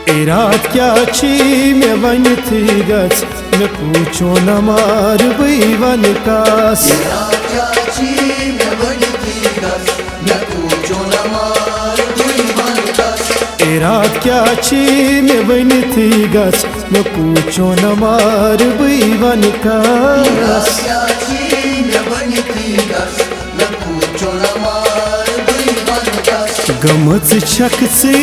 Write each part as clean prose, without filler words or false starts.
इराद क्या छी मे वनिथी गस मे पूछो न मार बई वन कास। इराद क्या छी मे वनिथी गस मे पूछो न मार बई वन कास। इराद क्या छी मे वनिथी गस मे पूछो न मार बई वन कास। गमच छक से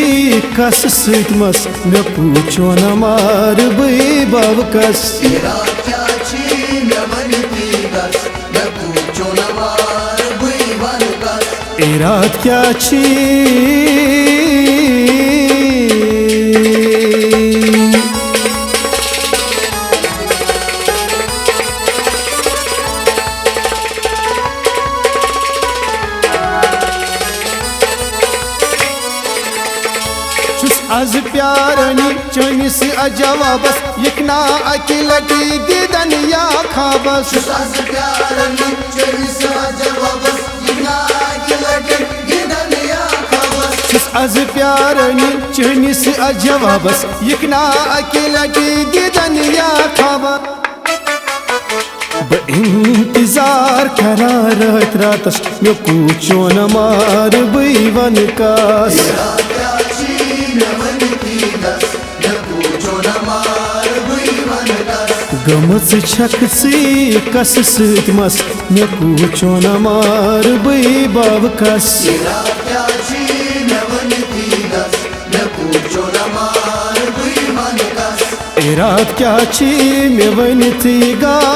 कस सित मस मे पूछो न मार बई बाव कस। इराद क्या छी मे वनिथी गस मे पूछो न मार बई वन कस। इराद क्या छी आज प्यारनी चनिस अजवाबस यकना अकिलटी दिदन या खाबस। आज प्यारनी चनिस अजवाबस यकना अकिलटी दिदन या खाबस। आज प्यारनी चनिस अजवाबस यकना अकिलटी दिदन या खाबस। ब इंतजार करा रात रातस मे पूछो न मार बई वन कास। गमच छक से कस सित मस मे पूछो न मार बई बाव कस। इराद क्या छी मे वनिथी गस मे पूछो न मार बई वन कस। इराद क्या छी मे वनिथी गस।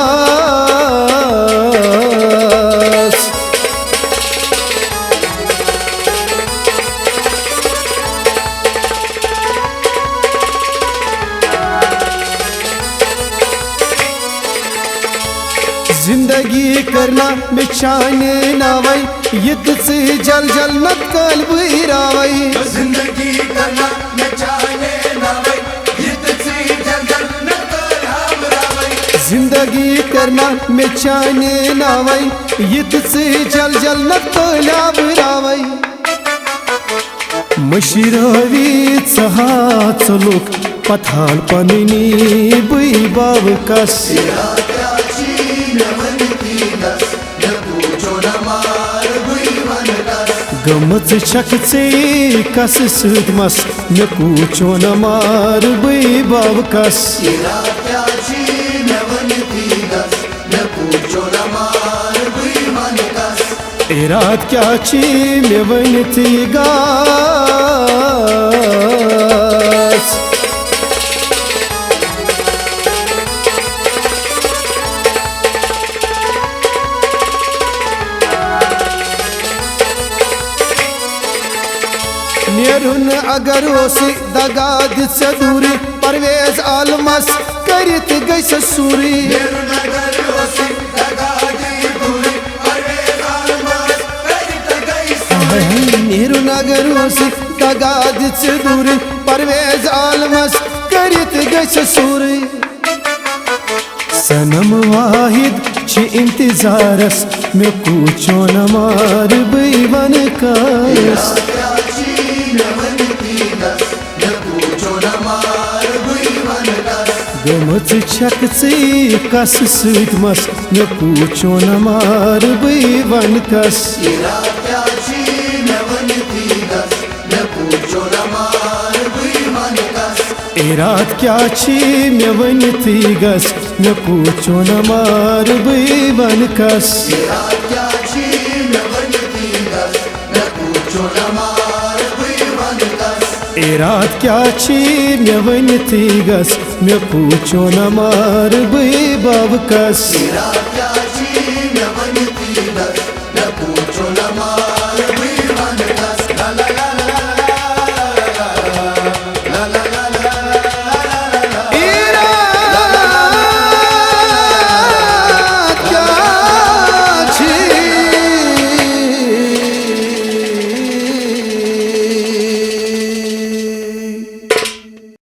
जिंदगी करना बिछाने नावई यद से जल जल नत कल बुरावई। जिंदगी करना बिछाने नावई यद से जल जल नत कल बुरावई। जिंदगी करना बिछाने नावई यद से जल जल नत कल बुरावई। मशिरावी सहा चलुक पथाल पनिनी बई बाव कस। गमच छक से कस सित मस मे पूछो न मार बई बाव कस। इराद क्या छी मे वनिथी गस मे पूछो न मार बई वन कस। इराद क्या छी मे वनिथी गस। नेरुन अगर ओसी दगा दित से दूरी परवेज आलमस करित गई ससूरी। नेरुन अगर ओसी दगा दित दूरी परवेज आलमस करित गई ससूरी। नेरुन अगर ओसी दगा दित से दूरी परवेज आलमस करित गई ससूरी। सनम वाहिद छी इंतजारस मे पूछो न मार बई वन कस। गमच छक से कस सित मस मे पूछो न मार बई वन कस। इराद क्या छी मे वनिथी गस मे पूछो न मार बई वन कस। इराद क्या छी मे वनिथी गस मे पूछो न मार बई वन कस। इराद क्या छी मे वनिथी गस मे पूछो न मार बई वन कस। इराद क्या छी मे वनिथी गस मे पूछो न मार बई बाव कस।